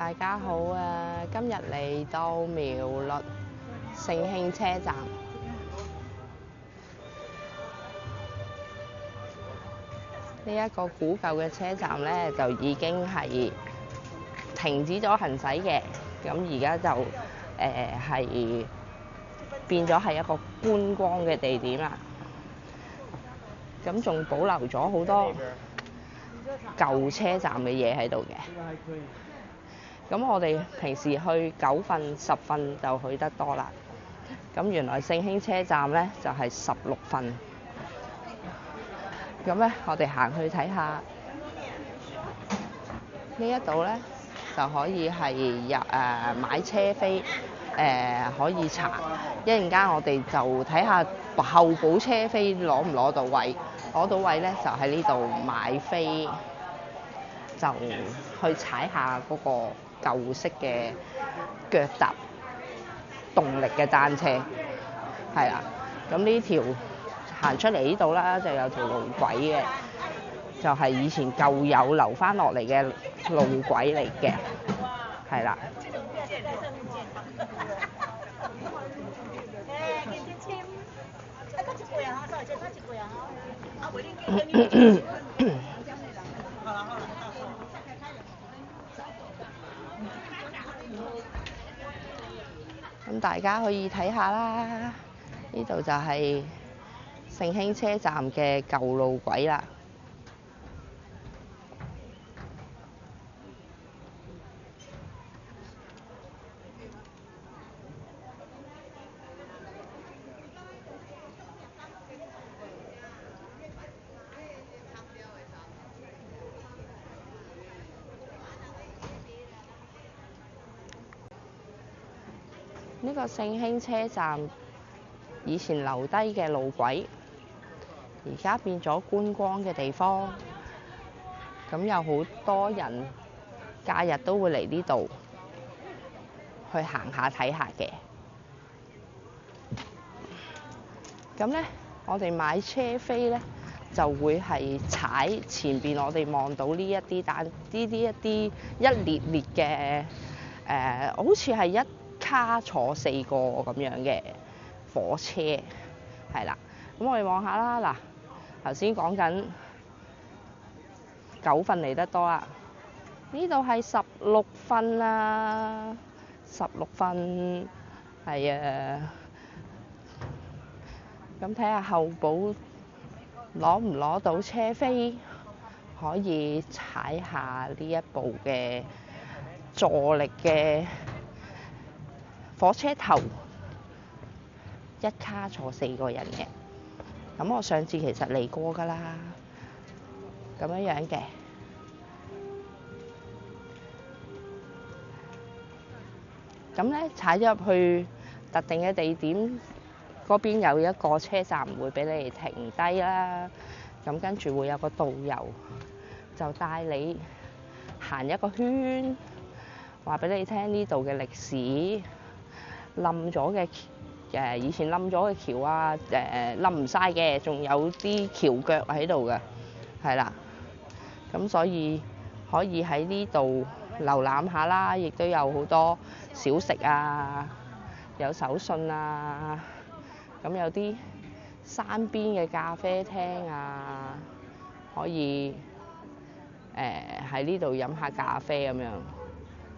大家好啊！今日嚟到苗栗盛興車站，呢一個古舊嘅車站咧就已經係停止咗行駛嘅，咁而家就係變咗係一個觀光嘅地點啦。咁仲保留咗好多舊車站嘅嘢喺度嘅。咁我哋平時去9份、10份就去得多啦。咁原來盛興車站咧就係16份。咁咧，我哋行去睇下呢一度咧，就可以係買車飛，可以查。一陣間我哋就睇下候補車飛攞唔攞到位，攞到位咧就喺呢度買飛，就去踩下嗰個舊式嘅腳踏動力嘅單車，係啦。咁呢條行出嚟呢度啦，就有條路軌嘅，就係以前舊有留翻落嚟嘅路軌嚟嘅，係啦。咁大家可以睇下啦，呢度就係盛興車站嘅舊路軌啦。呢個盛興車站以前留低嘅路軌，而家變咗觀光嘅地方。咁有好多人假日都會嚟呢度去行下睇下嘅。咁咧，我哋買車飛咧就會係踩前邊我哋望到呢一啲一列列嘅好似係一卡坐4個咁樣嘅火車，係啦。咁我哋望下啦，嗱，頭先講緊9份嚟得多啦，呢度係16份啊，16份，係啊。咁睇下候補攞唔攞到車飛，可以踩下呢一部嘅助力嘅火車頭，一卡坐4個人嘅。咁我上次其實嚟過㗎啦，咁樣嘅。咁咧踩咗入去特定嘅地點，嗰邊有一個車站會俾你停低啦。咁跟住會有個導遊就帶你行一個圈，話俾你聽呢度嘅歷史，冧咗嘅以前冧咗嘅橋啊，冧唔晒嘅，仲有啲橋腳喺度嘅，係啦。咁所以可以喺呢度瀏覽下啦，亦都有好多小食啊，有手信啊，咁有啲山邊嘅咖啡廳啊，可以喺呢度飲下咖啡咁樣。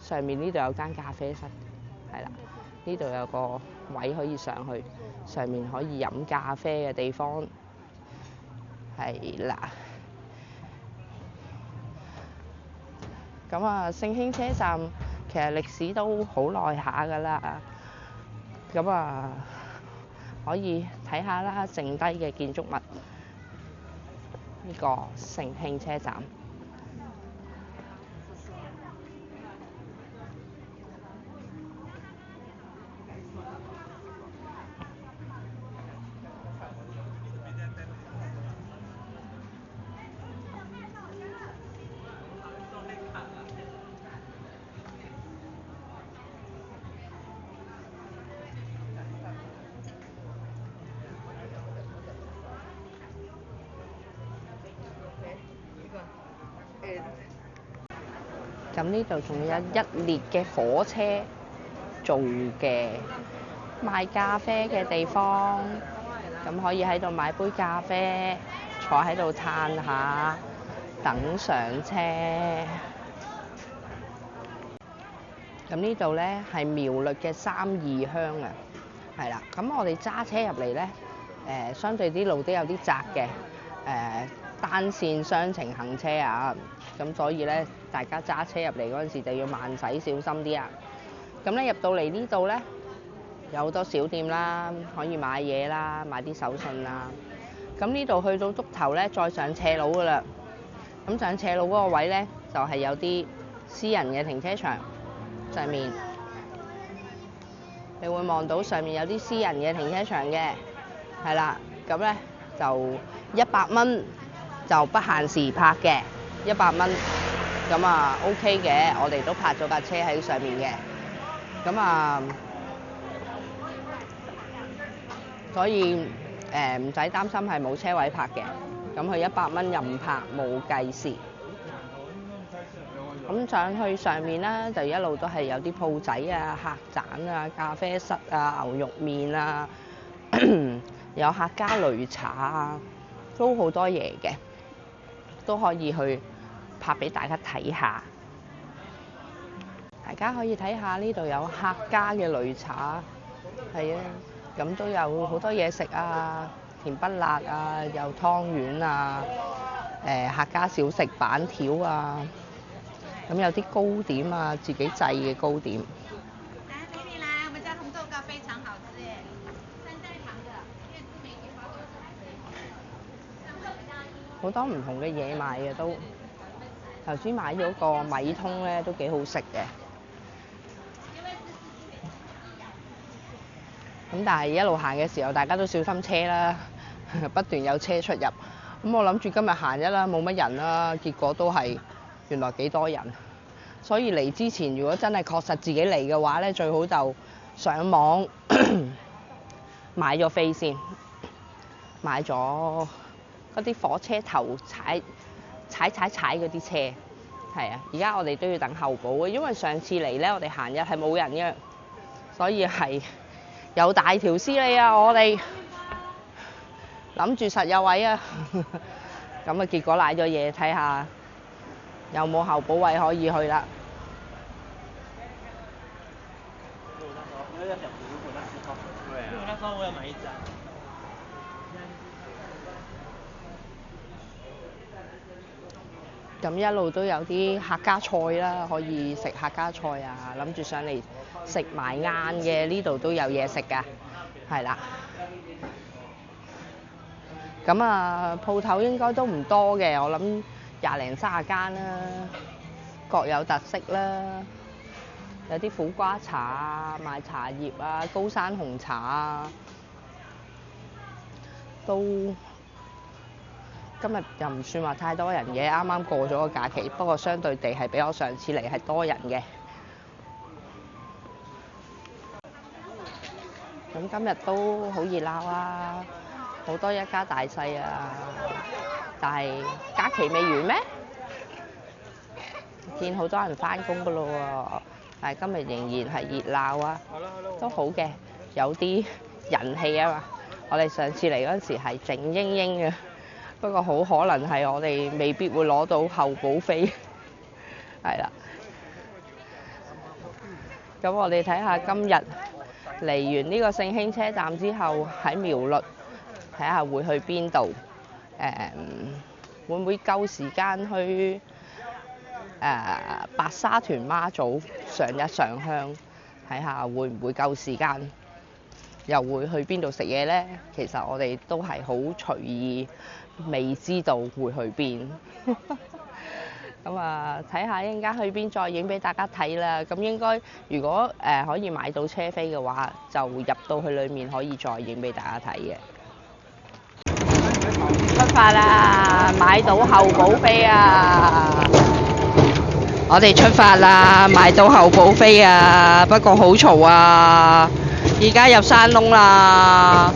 上面呢度有間咖啡室，係啦，呢度有個位可以上去，上面可以飲咖啡嘅地方，係啦。咁啊，盛興車站其實歷史都好耐下㗎啦。咁啊，可以睇下啦，剩低嘅建築物，呢個盛興車站。咁呢度仲有一列嘅火車做嘅賣咖啡嘅地方，咁可以喺度買杯咖啡，坐喺度嘆下，等上車。咁呢度呢係苗栗嘅三義鄉啊，係啦。咁我哋揸車入嚟呢，相對啲路都有啲窄嘅，單線雙程行車啊。咁所以呢，大家揸車入嚟嗰陣時就要慢駛小心啲啊。咁咧入到嚟呢度呢，有好多小店啦，可以買嘢啦，買啲手信啦。咁呢度去到篤頭呢，再上斜路噶啦。咁上斜路嗰個位呢，就係有啲私人嘅停車場。上面你會望到上面有啲私人嘅停車場嘅，係啦，咁咧就100蚊就不限時泊嘅，100蚊，咁啊 OK 嘅，我哋都泊咗架車喺上面嘅，咁啊，所以唔使擔心係冇車位泊嘅，咁佢100蚊任泊冇計時。咁上去上面啦，就一路都係有啲鋪仔啊、客棧啊、咖啡室啊、牛肉麵啊，有客家擂茶啊，都好多嘢嘅，都可以去拍俾大家睇下。大家可以睇下呢度有客家嘅擂茶，係啊，咁都有好多嘢食啊，甜不辣啊，有湯圓啊，客家小食板條啊。咁有啲糕點啊，自己製嘅糕點。來俾你啦，我們家紅豆糕非常好吃耶，3代糖的，燕之美甜包好多唔同嘅嘢賣嘅都。頭先買咗個米通咧，都幾好食嘅。咁但係一路行嘅時候，大家都小心車啦，不斷有車出入。咁我諗住今日行一啦，冇乜人啦，結果都係。原來幾多人，所以嚟之前如果真係確實自己嚟嘅話咧，最好就上網買咗飛先，買咗嗰啲火車頭踩嗰啲車，係啊！而家我哋都要等候補嘅，因為上次嚟咧我哋閒日係冇人嘅，所以係有大條司理啊！我哋諗住實有位啊，咁啊結果賴咗嘢，睇下有冇候補位可以去啦？咁一路都有啲客家菜啦，可以食客家菜啊！諗住上嚟食埋晏嘅，呢度都有嘢食㗎，係啦。咁啊，鋪頭應該都唔多嘅，我諗20零30間啦，各有特色啦。有啲苦瓜茶啊，賣茶葉啊，高山紅茶啊，都今日又唔算話太多人嘅，啱啱過咗個假期，不過相對地係比我上次嚟係多人嘅。咁今日都好熱鬧啊，好多一家大細啊，但係假期未完咩？見好多人返工㗎咯喎，但係今日仍然係熱鬧啊，都好嘅，有啲人氣啊嘛。我哋上次嚟嗰陣時係靜英英嘅，不過好可能係我哋未必會攞到候補飛，係啦。咁我哋睇下今日嚟完呢個聖興車站之後，喺苗栗睇下會去邊度？會唔會夠時間去白沙屯媽祖上一上香？睇下會唔會夠時間？又會去邊度食嘢呢？其實我哋都係好隨意，未知道會去邊。咁啊，睇下一陣間去邊再影俾大家睇啦。咁應該如果可以買到車飛嘅話，就入到去裡面可以再影俾大家睇嘅。出發啦！買到候補飛啊！我哋出發啦！買到候補飛啊！不過好嘈啊！而家入山窿啦！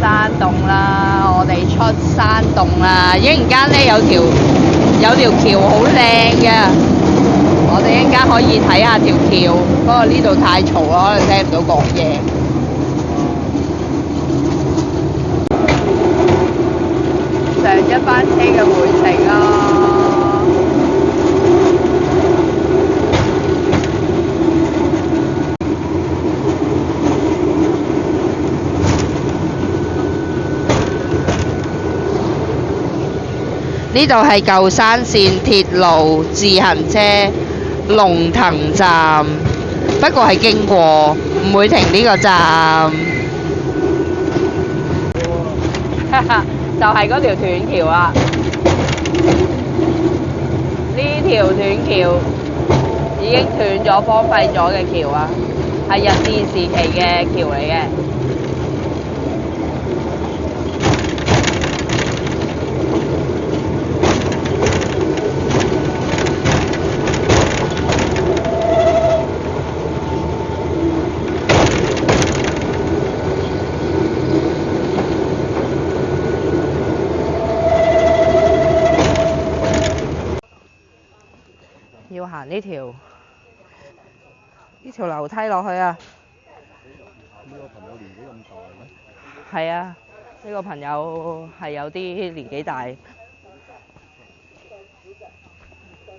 山洞啦，我哋出山洞啦！一陣間咧有條橋好靚嘅，我哋一陣間可以睇下條橋。不過呢度太嘈啦，可能聽唔到講嘢。上一班車嘅回程啦。呢度係舊山線鐵路自行車龍騰站，不過係經過，唔會停呢個站。就係嗰條斷橋啦，呢條斷橋已經斷咗、荒廢咗嘅橋啊，係日治時期嘅橋嚟嘅。要行呢條樓梯落去啊！呢個朋友年紀咁大咩？係啊，呢個朋友係有啲年紀大，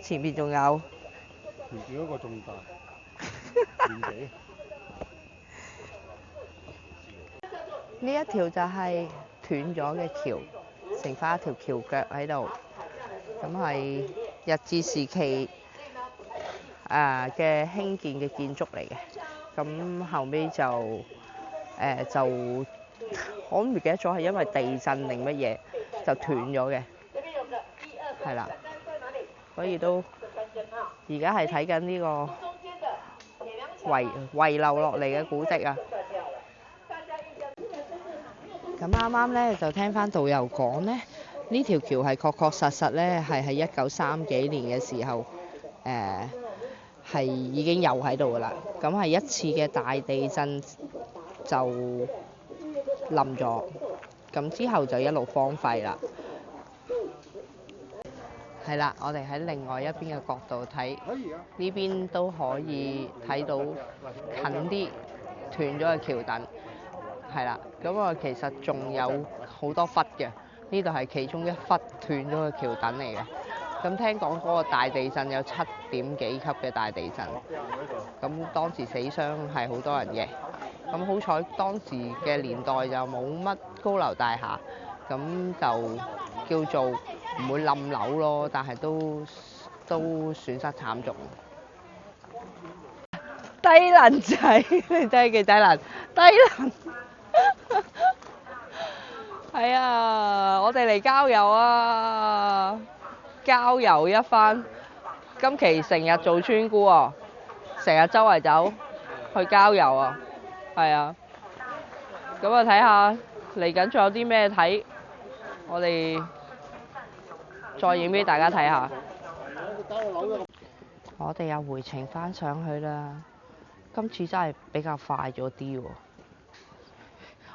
前面仲有。前面嗰個仲大年紀。呢一條就係斷咗嘅橋，剩翻一條橋腳喺度。咁係日治時期嘅興建嘅建築嚟嘅。咁後尾就我唔記得咗係因為地震定乜嘢就斷咗嘅，係啦。所以都而家係睇緊呢個遺留落嚟嘅古蹟啊！咁啱啱咧就聽翻導遊講咧，呢條橋係確實咧係喺1930幾年嘅時候，係已經有喺度噶啦。咁係一次嘅大地震就冧咗，咁之後就一路荒廢啦。係啦，我哋喺另外一邊嘅角度睇，呢邊都可以睇到近啲斷咗嘅橋墩。係啦，咁啊其實仲有好多忽嘅，呢度係其中一忽斷咗嘅橋墩嚟嘅。咁聽講嗰個大地震有7點幾級嘅大地震，咁當時死傷係好多人嘅。咁好彩當時嘅年代就冇乜高樓大廈，咁就叫做唔會冧樓咯，但係都損失慘重。低能仔，你真係幾低能，低能。係啊，我哋嚟郊遊啊！郊遊一番，今期成日做村姑啊，成日周圍走去郊遊啊，係啊。咁啊，睇下嚟緊仲有啲咩睇，我哋再影俾大家睇下。我哋又回程翻上去啦，今次真係比較快咗啲喎。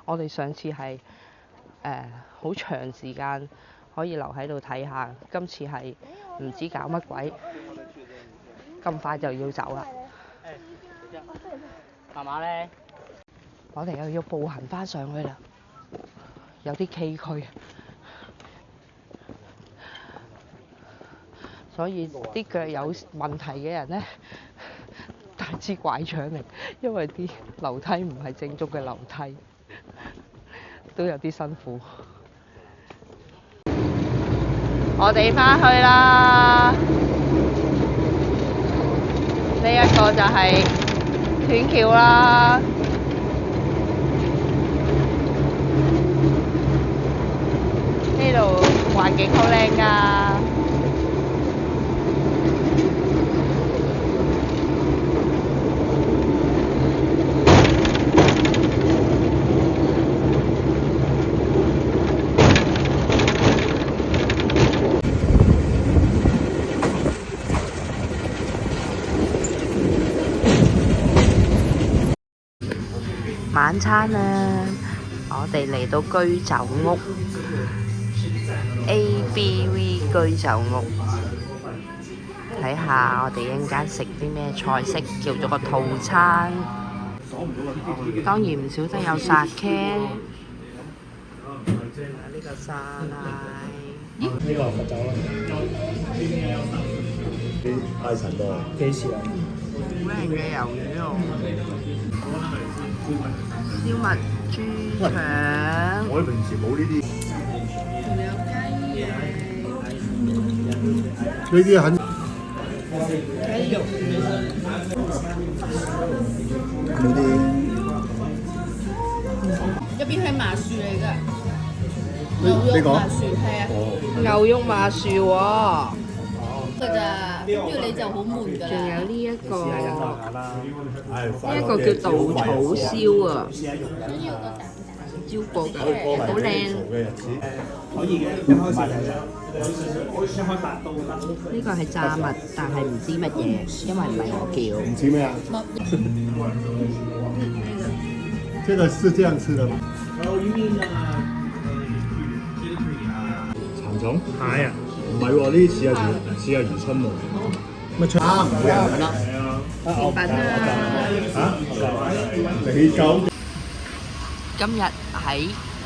我哋上次係好長時間可以留喺度睇下，今次係唔知搞乜鬼，咁快就要走啦。慢慢咧，我哋又要步行翻上去啦，有啲崎嶇，所以啲腳有問題嘅人咧帶支拐杖嚟，因為啲樓梯唔係正宗嘅樓梯。都有啲辛苦。我哋返去啦，呢一個就係斷橋啦。呢度環境好靚㗎。晚餐啊，我哋嚟到居酒屋 ABV 居酒屋，睇下我哋一陣間食啲咩菜式，叫咗個套餐。當然唔少得有沙茄，呢個沙拉。呢個係佛酒啦。嗌陳多幾時啊？好靚嘅魷魚喎，燒麥豬腸。我哋平時冇呢啲。呢啲很。雞肉。呢啲。入邊係麻薯嚟㗎，牛肉麻薯係啊，牛肉麻薯喎。㗎咋，跟住你就好悶㗎仲有啦。呢一個叫稻草燒啊，焦過㗎，好靚。呢個係炸物，但係唔知乜嘢，因為唔係我叫。唔知咩啊？這個是這樣吃的嗎？蠶蟲蟹啊？唔係喎，呢啲似係魚春喎。乜春？唔會人品啦。甜品啊！你夠？今日喺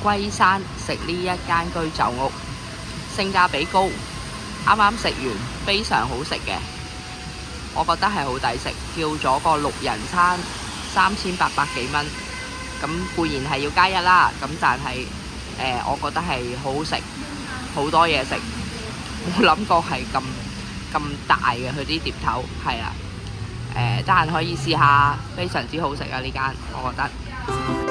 龜山食呢一間居酒屋，性價比高，啱啱食完，非常好食嘅，我覺得係好抵食，叫咗個6人餐，3800幾蚊，咁固然係要加一啦，咁但係我覺得係好好食，好多嘢食，冇諗過係咁大嘅佢啲碟頭，係啦，得閒可以試下，非常之好食啊呢間，我覺得。